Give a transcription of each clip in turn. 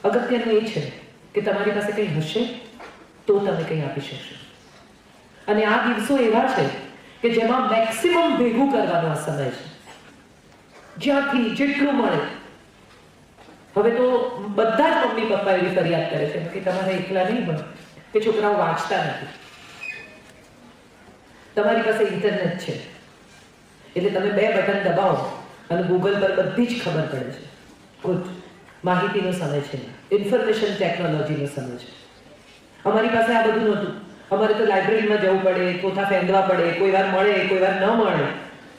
અગત્યનું એ છે કે તમારી પાસે કંઈ હશે તો તમે કંઈ આપી શકશો. અને આ દિવસો એવા છે કે જેમાં મેક્સિમમ ભેગું કરવાનો આ સમય છે, જ્યાંથી જેટલું મળે. હવે તો બધા જ મમ્મી પપ્પા એવી ફરિયાદ કરે છે કે તમારે એકલા નહીં મળે કે છોકરાઓ વાંચતા નથી. તમારી પાસે ઇન્ટરનેટ છે એટલે તમે 2 બટન દબાવો અને ગૂગલ પર બધી જ ખબર પડે છે. ગુડ. માહિતીનો સમય છે, ઇન્ફોર્મેશન ટેકનોલોજીનો સમય છે. અમારી પાસે આ બધું નહોતું. અમારે તો લાઇબ્રેરીમાં જવું પડે, કોઠા ફેંદવા પડે, કોઈ વાર મળે, કોઈ વાર ન મળે,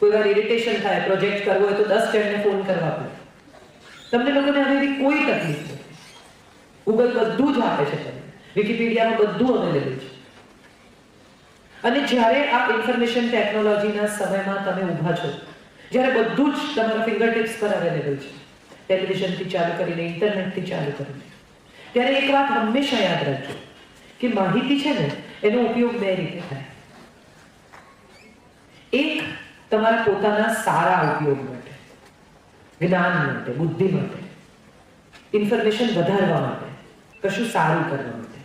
કોઈ વાર ઇરિટેશન થાય, પ્રોજેક્ટ કરવો હોય તો 10 જણને ફોન કરવા પડે. તમને લોકોને હવે એવી કોઈ તકલીફ નથી. ગૂગલ બધું જ આપે છે તમને, વિકિપીડિયામાં બધું અવેલેબલ છે. અને જ્યારે આ ઇન્ફોર્મેશન ટેકનોલોજીના સમયમાં તમે ઊભા છો, જ્યારે બધું જ તમારા ફિંગર ટિપ્સ પર અવેલેબલ છે, ટેલિવિઝનથી ચાલુ કરીને ઇન્ટરનેટથી ચાલુ કરીને, ત્યારે એક વાત હંમેશા યાદ રાખજો કે માહિતી છે ને એનો ઉપયોગ 2 રીતે થાય. એક તમારા પોતાના સારા ઉપયોગ માટે, જ્ઞાન માટે, બુદ્ધિ માટે, ઇન્ફોર્મેશન વધારવા માટે, કશું સારું કરવા માટે.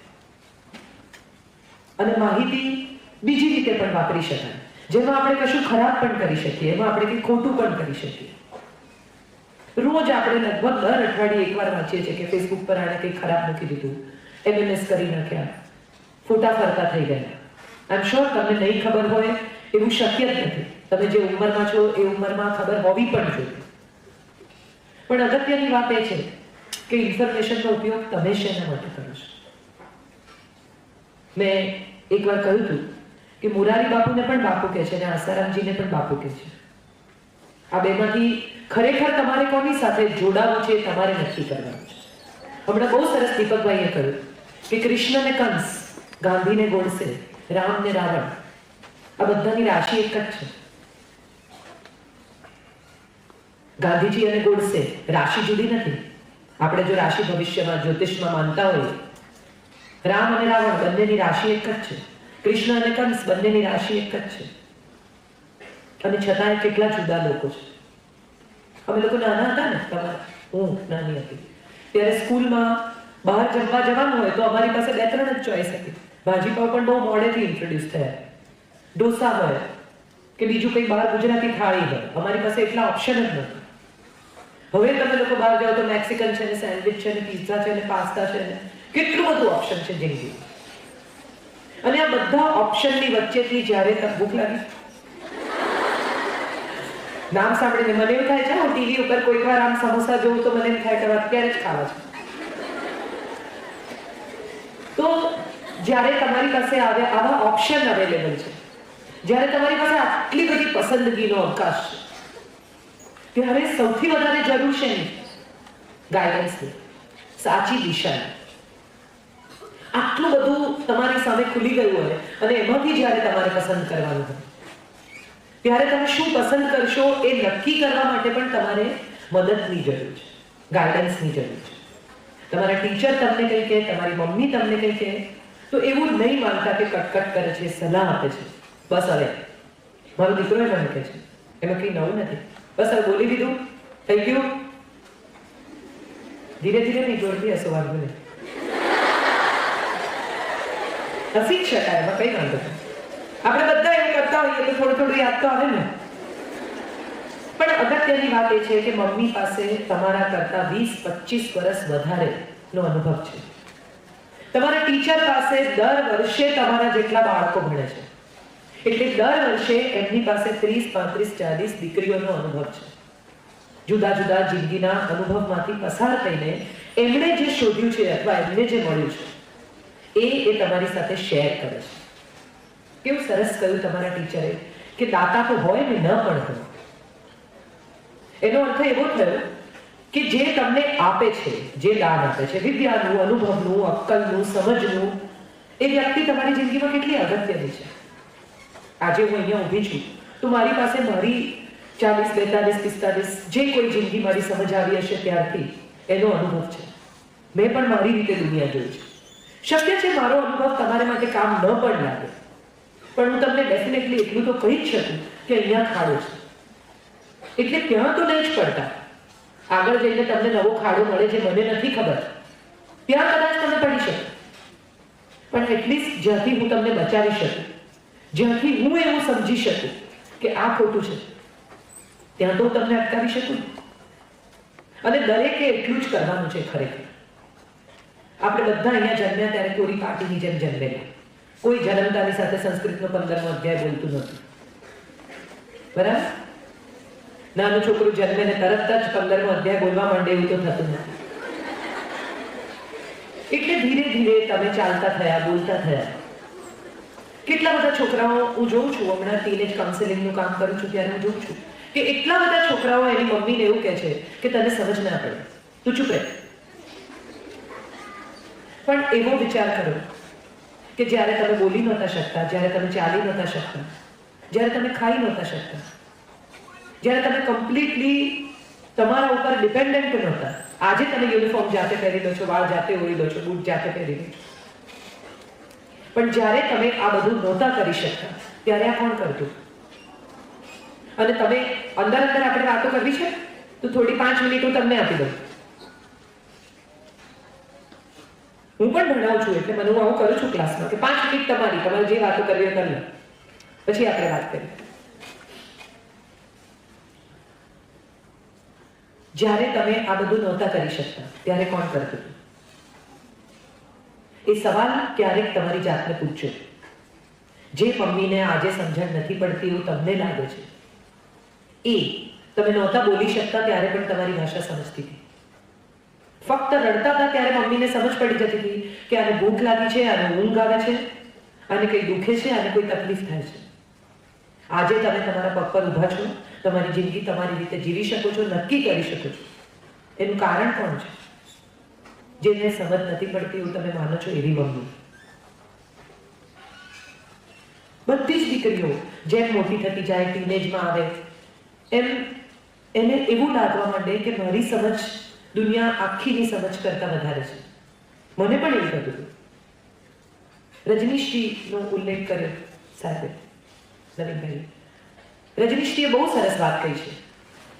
અને માહિતી બીજી રીતે પણ વાપરી શકાય, જેમાં આપણે કશું ખરાબ પણ કરી શકીએ, એમાં આપણે કંઈ ખોટું પણ કરી શકીએ. રોજ આપણે લગભગ દર અઠવાડિયે એકવાર વાંચીએ છીએ કે ફેસબુક પર આણે કંઈ ખરાબ મૂકી દીધું, MMS કરી નાખ્યા, ફોટા ફરતા થઈ ગયા. આઈ એમ શ્યોર તમને નહીં ખબર હોય એવું શક્ય જ નથી. તમે જે ઉંમરમાં છો એ ઉંમરમાં ખબર હોવી પણ જોઈએ. પણ અગત્યની વાત એ છે કે ઇન્ફોર્મેશનનો ઉપયોગ તમે શેના માટે કરો છો. મેં એકવાર કહ્યું હતું કે મોરારી બાપુને પણ બાપુ કહે છે અને આસારામજીને પણ બાપુ કહે છે. આ બેમાંથી ખરેખર તમારે કોની સાથે જોડાવું છે તમારે નક્કી કરવાનું છે. હમણાં બહુ સરસ દીપકભાઈએ કહ્યું કે કૃષ્ણને કંસ, ગાંધીને ગોડસે, રામને રાવણ, આ બધાની રાશિ એક જ છે. ગાંધીજી અને ગોડસે રાશિ જુદી નથી. આપણે જો રાશિ ભવિષ્યમાં જ્યોતિષમાં માનતા હોઈએ, રામ અને રાવણ બંનેની રાશિ એક જ છે. કૃષ્ણ અને કંસ બંનેની રાશિ એક જ છે. અને છતાંય કેટલા જુદા લોકો છે. અમે લોકો નાના હતા ને, હું નાની હતી ત્યારે સ્કૂલમાં બહાર જમવા જવાનું હોય તો અમારી પાસે 2-3 જ ચોઈસ હતી. ભાજીપાવ પણ બહુ મોડેથી ઇન્ટ્રોડ્યુસ થયા. ઢોસા હોય કે બીજું કંઈ બહાર ગુજરાતી થાળી હોય, અમારી પાસે એટલા ઓપ્શન જ નથી. હવે તમે લોકો બહાર જાઓ તો મેક્સિકન છે ને, સેન્ડવિચ છે ને, પિઝા છે ને, પાસ્તા છે ને, કેટલું બધું ઓપ્શન છે જિંદગી. અને આ બધા ઓપ્શનની વચ્ચેથી જ્યારે તક ભૂખ લાગી, નામ સાંભળીને મને એવું થાય છે, હું ટીવી ઉપર કોઈક વાર આમ સમોસા જોઉં તો મને એમ થાય કે અત્યારે જ ખાવા છે. તો જ્યારે તમારી પાસે આવા ઓપ્શન અવેલેબલ છે, જ્યારે તમારી પાસે આટલી બધી પસંદગીનો અવકાશ છે, ત્યારે સૌથી વધારે જરૂર છે ને ગાઈડન્સની, સાચી દિશાની. આટલું બધું તમારી સામે ખુલી ગયું હોય અને એમાંથી જ્યારે તમારે પસંદ કરવાનું હોય, ત્યારે તમે શું પસંદ કરશો એ નક્કી કરવા માટે પણ તમારે મદદની જરૂર છે, ગાઈડન્સની જરૂર છે. તમારા ટીચર તમને કંઈ કહે, તમારી મમ્મી તમને કંઈ કહે તો એવું નહીં માનતા કે કટકટ કરે છે, સલાહ આપે છે. બસ હવે મારો દીકરો મને કહે છે, એમાં કંઈ નવું નથી, બસ હવે બોલી દીધું, થઈ ગયું. ધીરે ધીરે નહીં, જોરથી હસો, વાંધો નહીં, હસી જ શકાય, એમાં કંઈ વાંધો નહીં. આપણે બધા એવું કરતા હોઈએ તો થોડું થોડું યાદ તો આવે ને. પણ અગત્યની વાત એ છે કે મમ્મી પાસે તમારા કરતા 20-25 વર્ષ વધારેનો અનુભવ છે. તમારા ટીચર પાસે દર વર્ષે તમારા જેટલા બાળકો ભણે છે, એટલે દર વર્ષે એમની પાસે 30-35-40 દીકરીઓનો અનુભવ છે. જુદા જુદા જિંદગીના અનુભવમાંથી પસાર થઈને એમણે જે શોધ્યું છે અથવા એમને જે મળ્યું છે એ તમારી સાથે શેર કરે છે. કેવું સરસ કહ્યું તમારા ટીચરે કે દાતા તો હોય ને, ન પણ હોય. એનો અર્થ એવો થયો કે જે તમને આપે છે, જે દાન આપે છે, વિદ્યાનું, અનુભવનું, અક્કલનું, સમજનું, એ વ્યક્તિ તમારી જિંદગીમાં કેટલી અગત્યની છે. આજે હું અહીંયા ઊભી છું તો મારી પાસે મારી 40, 42, 45 જે કોઈ જિંદગી મારી સમજ આવી હશે ત્યારથી એનો અનુભવ છે. મેં પણ મારી રીતે દુનિયા જોઈ છે. શક્ય છે મારો અનુભવ તમારા માટે કામ ન પણ લાગે, પણ હું તમને ડેફિનેટલી એટલું તો કહી જ શકું કે અહીંયા ખાડો છે, એટલે ત્યાં તો નહીં જ પડતા. આગળ જઈને તમને નવો ખાડો મળે જે મને નથી ખબર, ત્યાં કદાચ તમે પડી શકો, પણ એટલીસ્ટ જ્યાંથી હું તમને બચાવી શકું, જ્યાંથી હું એવું સમજી શકું કે આ ખોટું છે, ત્યાં તો હું તમને અટકાવી શકું. અને દરેકે એટલું જ કરવાનું છે. ખરેખર આપણે બધા અહીંયા જન્મ્યા ત્યારે કોરી પાર્ટીની જેમ જન્મેલા. કોઈ જન્મતાની સાથે સંસ્કૃતનો 15મો અધ્યાય બોલતું નહોતું, બરાબર? નાનું છોકરું જન્મે ને તરત જ 15મો અધ્યાય બોલવા માંડે એવું તો થતું નથી. એટલે ધીરે ધીરે તમે ચાલતા થયા, બોલતા થયા. કેટલા બધા છોકરાઓ હું જોઉં છું, હમણાં ટીનેજ કાઉન્સેલિંગનું કામ કરું છું ત્યારે હું જોઉં છું કે એટલા બધા છોકરાઓ એની મમ્મીને એવું કહે છે કે તને સમજ ના પડે, તું ચૂપ રહે. પણ એવો વિચાર કરો કે જ્યારે તમે બોલી નહોતા શકતા, જ્યારે તમે ચાલી નહોતા શકતા, જ્યારે તમે ખાઈ નહોતા શકતા, જ્યારે તમે કમ્પ્લીટલી તમારા ઉપર ડિપેન્ડન્ટ નહોતા. આજે તમે યુનિફોર્મ જાતે પહેરી લો છો, વાળ જાતે ઓળી લો છો, બૂટ જાતે પહેરી લો છો. પણ જ્યારે તમે આ બધું નહોતા કરી શકતા ત્યારે આ કોણ કરતું? અને તમે અંદર આપણે વાતો કરવી છે તો થોડી 5 મિનિટ હું તમને આપી દઉં. હું પણ ભણાવું છું એટલે મને હું આવું કરું છું ક્લાસમાં કે 5 મિનિટ તમારે જે વાતો કરવી હોય કરી લો, પછી આપણે વાત કરીએ. જ્યારે તમે આ બધું નહોતા કરી શકતા ત્યારે કોણ કરતું? એ સવાલ ક્યારેક તમારી જાતને પૂછજો. જે મમ્મીને આજે સમજણ નથી પડતી એવું તમને લાગે છે, એ તમે નહોતા બોલી શકતા ત્યારે પણ તમારી ભાષા સમજતી હતી. ફક્ત રડતા હતા ત્યારે મમ્મીને સમજ પડી જતી હતી કે આને ભૂખ લાગી છે, આને ઊંઘ આવે છે, આને કંઈ દુખે છે, આને કોઈ તકલીફ થાય છે. આજે તમે તમારા પગ પર ઊભા છો, તમારી જિંદગી તમારી રીતે જીવી શકો છો, નક્કી કરી શકો છો. એનું કારણ કોણ છે? જેને સમજ નથી પડતી એવું તમે માનો છો એવી મમ્મી. બધી જ દીકરીઓ જેમ મોટી થતી જાય, ટીનેજમાં આવે, એમ એને એવું લાગવા માંડે કે મારી સમજ દુનિયા આખીની સમજ કરતા વધારે છે. મને પણ એવું થતું હતું. રજનીશજીનો ઉલ્લેખ કર્યો સાહેબે, નવીનભાઈ. રજનીશજીએ બહુ સરસ વાત કહી છે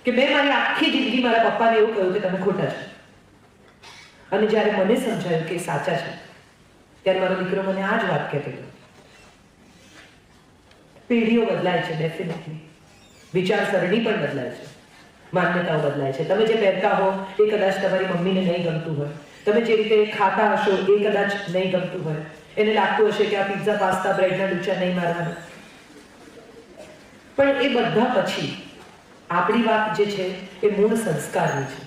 કે મેં મારી આખી જિંદગી મારા પપ્પાને એવું કહ્યું કે તમે ખોટા છો, અને જ્યારે મને સમજાયું કે સાચા છે ત્યારે મારો દીકરો મને આ જ વાત કહેતો હતો. પેઢીઓ બદલાય છે, ડેફિનેટલી. વિચારસરણી પણ બદલાય છે, માન્યતાઓ બદલાય છે. તમે જે પહેરતા હો એ કદાચ તમારી મમ્મીને નહીં ગમતું હોય, તમે જે રીતે ખાતા હશો એ કદાચ નહીં ગમતું હોય, એને લાગતું હશે કે આ પિઝા, પાસ્તા, બ્રેડના ડૂચા નહીં મારવાના. પણ એ બધા પછી આપણી વાત જે છે એ મૂળ સંસ્કારની છે.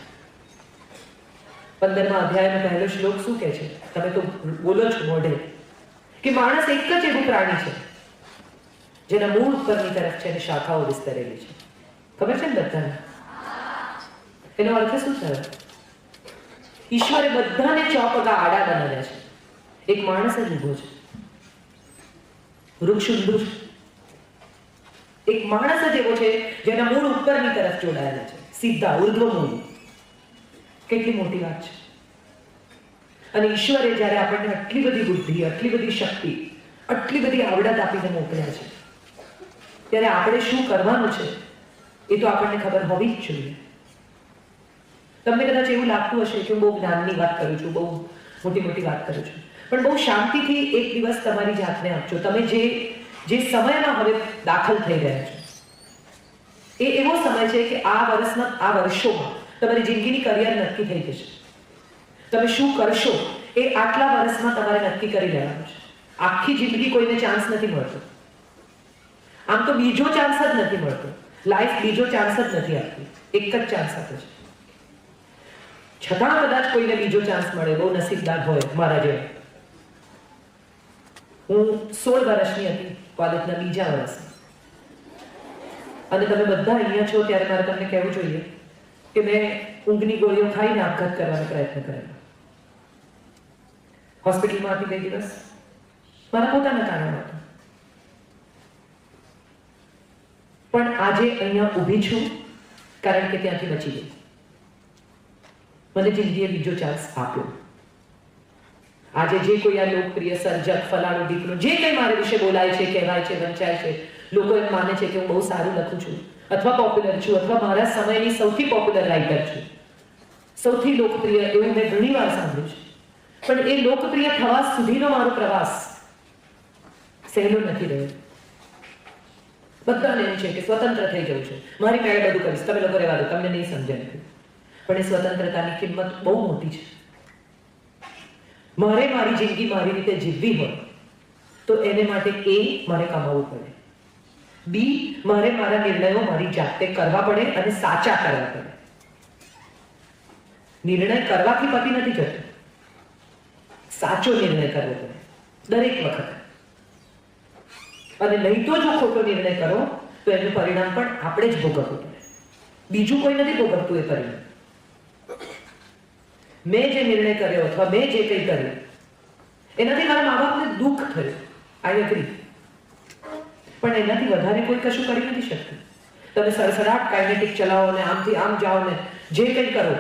15મા અધ્યાયનો પહેલો શ્લોક શું કહે છે? તમે તો બોલો છો મોઢે કે માણસ એક જ એવું પ્રાણી છે જેના મૂળ ઉપરની તરફ છે અને શાખાઓ વિસ્તરેલી છે. ખબર છે ને બધાને? એનો અર્થ શું થયો? ઈશ્વરે બધાને ચોપગા આડા બનાવ્યા છે, એક માણસ જ ઊભો છે. વૃક્ષ ઊંધું છે, એક માણસ જ એવો છે જેના મૂળ ઉપરની તરફ જોડાયેલા છે, સીધા ઉર્ધ્વ મૂળ. કેટલી મોટી વાત છે! અને ઈશ્વરે જ્યારે આપણને આટલી બધી બુદ્ધિ, આટલી બધી શક્તિ, આટલી બધી આવડત આપીને મોકલ્યા છે, ત્યારે આપણે શું કરવાનું છે એ તો આપણને ખબર હોવી જ જોઈએ. તમને કદાચ એવું લાગતું હશે કે હું બહુ જ્ઞાનની વાત કરું છું, બહુ મોટી મોટી વાત કરું છું, પણ બહુ શાંતિથી એક દિવસ તમારી જાતને આપજો. તમે જે સમયમાં હવે દાખલ થઈ રહ્યા છો એ એવો સમય છે કે આ વર્ષોમાં તમારી જિંદગીની કરિયર નક્કી થઈ જશે. તમે શું કરશો એ આટલા વર્ષમાં તમારે નક્કી કરી લેવાનું છે. આખી જિંદગી કોઈને ચાન્સ નથી મળતો. આમ તો બીજો ચાન્સ જ નથી મળતો. લાઈફ બીજો ચાન્સ જ નથી આપતી, એક જ ચાન્સ આપે છે. છતાં કદાચ કોઈને બીજો ચાન્સ મળે, બહુ નસીબદાર હોય મારા જેવા. હું 16 વર્ષની હતી, કોલેજના બીજા વર્ષમાં, અને તમે બધા અહીંયા છો ત્યારે મારે તમને કહેવું જોઈએ કે મેં ઊંઘની ગોળીઓ ખાઈને આપઘાત કરવાનો પ્રયત્ન કરેલો. હોસ્પિટલમાં હતી 2 દિવસ, મારા પોતાના કારણો હતા. પણ આજે અહીંયા ઊભી છું કારણ કે ત્યાંથી બચી ગઈ. મને જિંદગીએ બીજો ચાન્સ આપ્યો. આજે જે કોઈ આ લોકપ્રિય સર્જક, ફલાણું દીકરો, જે કંઈ મારા વિશે બોલાય છે, કહેવાય છે, વંચાય છે, લોકો એમ માને છે કે હું બહુ સારું લખું છું, અથવા પોપ્યુલર છું, અથવા મારા સમયની સૌથી પોપ્યુલર રાઇટર છું, સૌથી લોકપ્રિય, એવું મેં ઘણી વાર સાંભળ્યું છે. પણ એ લોકપ્રિય થવા સુધીનો મારો પ્રવાસ સહેલો નથી રહ્યો. બધાને એમ છે કે સ્વતંત્ર થઈ જવું છે, મારી મેળે બધું કરીશ, તમે લોકો રહેવા દો, તમને નહીં સમજાય. પણ એ સ્વતંત્રતાની કિંમત બહુ મોટી છે. મારે મારી જિંદગી મારી રીતે જીવવી હોય તો એને માટે એ મારે કમાવવું પડે, બી મારે મારા નિર્ણયો મારી જાતે કરવા પડે અને સાચા કરવા પડે. નિર્ણય કરવાથી પતિ નથી જતો, સાચો નિર્ણય કરવો પડે દરેક વખત. અને નહીં તો જો ખોટો નિર્ણય કરો તો એનું પરિણામ પણ આપણે જ ભોગવવું પડે, બીજું કોઈ નથી ભોગવતું એ પરિણામ. મેં જે નિર્ણય કર્યો અથવા મેં જે કંઈ કર્યું એનાથી મારા મા બાપને દુઃખ થયું, આઈ એગ્રી, પણ એનાથી વધારે કોઈ કશું કરી નથી શકતું. તમે સરસરાટ કાઇનેટિક ચલાવો ને આમથી આમ જાઓ ને જે કંઈ કરો,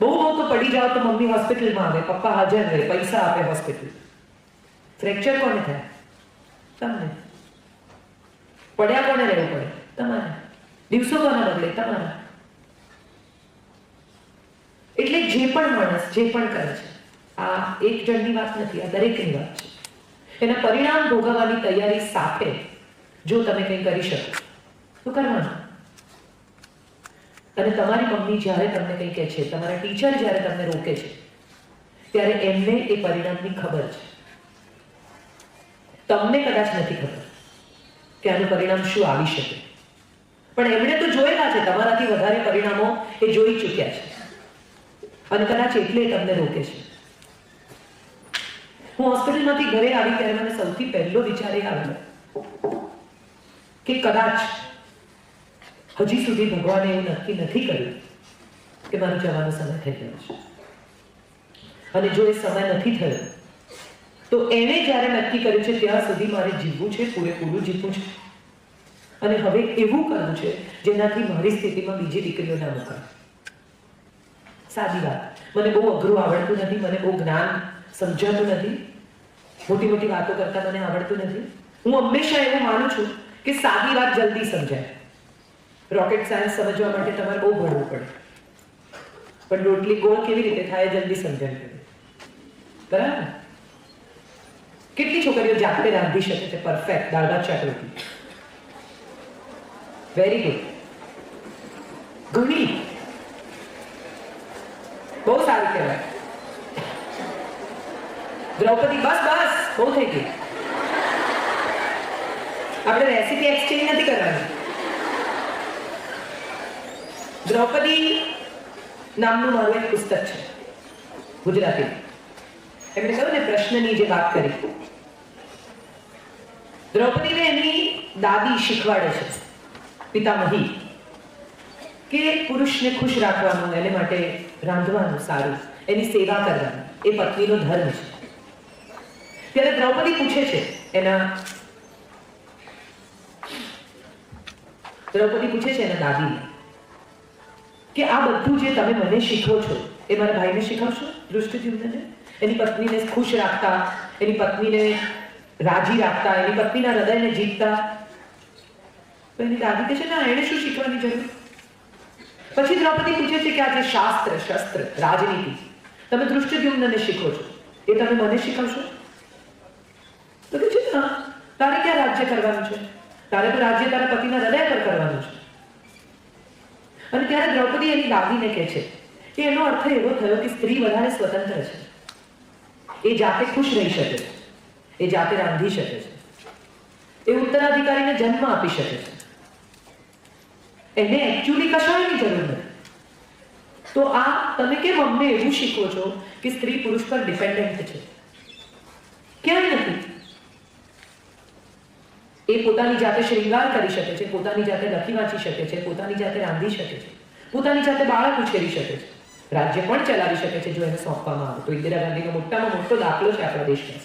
બહુ તો પડી જાઓ તો મમ્મી હોસ્પિટલમાં આવે, પપ્પા હાજર રહે, પૈસા આપે હોસ્પિટલ. ફ્રેક્ચર કોને થાય? તમને. પડ્યા કોને રહેવું પડે? તમારે. દિવસો કોને બદલે? તમારા. એટલે જે પણ માણસ જે પણ કરે છે, આ એક જણની વાત નથી, આ દરેકની વાત છે. એના પરિણામ ભોગવવાની તૈયારી સાથે જો તમે કંઈ કરી શકો તો કરવાનું. અને તમારી મમ્મી જ્યારે તમને કંઈ કહે છે, તમારા ટીચર જ્યારે તમને રોકે છે, ત્યારે એમને એ પરિણામની ખબર છે. તમને કદાચ નથી ખબર કે આનું પરિણામ શું આવી શકે, પણ એમણે તો જોયેલા છે. તમારાથી વધારે પરિણામો એ જોઈ ચૂક્યા છે અને કદાચ એટલે તમને રોકે છે. હું હોસ્પિટલમાંથી ઘરે આવી ત્યારે મને સૌથી પહેલો વિચાર એ આવ્યો કે કદાચ હજી સુધી ભગવાને એવું નક્કી નથી કર્યું કે મારો જવાનો સમય થઈ ગયો છે. અને જો એ સમય નથી થયો તો એણે જ્યારે નક્કી કર્યું છે ત્યાં સુધી મારે જીવવું છે, પૂરેપૂરું જીવવું છે. અને હવે એવું કરવું છે જેનાથી મારી સ્થિતિમાં બીજી દીકરીઓ ના મુકાય. સાદી વાત. મને બહુ અઘરું આવડતું નથી, મને બહુ જ્ઞાન સમજાતું નથી, મોટી મોટી વાતો કરતા મને આવડતું નથી. હું હંમેશા એવું માનું છું કે સાદી વાત જલ્દી સમજાય. રોકેટ સાયન્સ સમજવા માટે તમારે બહુ ભણવું પડે, પણ રોટલી ગોળ કેવી રીતે થાય જલ્દી સમજાય. બરાબર? કેટલી છોકરીઓ જાતે રાંધી શકે છે પરફેક્ટ દાળ ભાત શાક રોટલી? Very good. ઘણી. બહુ સારું કહેવાય. દ્રૌપદી બસ બસ બહુ થઈ ગઈ. આપણે રેસીપી એક્સચેન્જ નથી કરવાની. દ્રૌપદી નામનું મારું એક પુસ્તક છે ગુજરાતી. એમણે કહ્યું ને પ્રશ્નની જે વાત કરી, દ્રૌપદીને એની દાદી શીખવાડે છે, પિતામહી, કે પુરુષને ખુશ રાખવાનું, એને માટે રાંધવાનું સારું, એની સેવા કરવાનું એ પત્નીનો ધર્મ છે. ત્યારે દ્રૌપદી પૂછે છે એના દાદીને કે આ બધું જે તમે મને શીખવો છો એ મારા ભાઈને શીખવશો? ધૃષ્ટદ્યુમ્નને એની પત્નીને ખુશ રાખતા, એની પત્નીને રાજી રાખતા, એની પત્નીના હૃદયને જીતતા. તો એની દાદી કહે છે ના, એને શું શીખવાની જરૂર? પછી દ્રૌપદી પૂછે છે કે આ જે શાસ્ત્ર, શસ્ત્ર, રાજનીતિ તમે ધૃષ્ટદ્યુમ્નને શીખો છો એ તમે મને શીખવશો? તો કે છે ના, તારે ક્યાં રાજ્ય કરવાનું છે? તારે તો રાજ્ય તારા પતિના હૃદય પર કરવાનું છે. અને ત્યારે દ્રૌપદી એની દાદીને કહે છે કે એનો અર્થ એવો થયો કે સ્ત્રી વધારે સ્વતંત્ર છે, એ જાતે ખુશ રહી શકે છે, એ જાતે રાંધી શકે છે, એ ઉત્તરાધિકારીને જન્મ આપી શકે છે, એને એકચ્યુઅલી કશાયની જરૂર નથી. તો આ તમે કેમ અમને એવું શીખવો છો કે સ્ત્રી પુરુષ પર ડિપેન્ડન્ટ છે? ક્યાંય નથી. એ પોતાની જાતે શ્રૃંગાર કરી શકે છે, પોતાની જાતે લખી વાંચી શકે છે, પોતાની જાતે રાંધી શકે છે, પોતાની જાતે બાળક ઉછેરી શકે છે, રાજ્ય પણ ચલાવી શકે છે જો એને સોંપવામાં આવે તો. ઇન્દિરા ગાંધીનો મોટામાં મોટો દાખલો છે આપણા દેશમાં.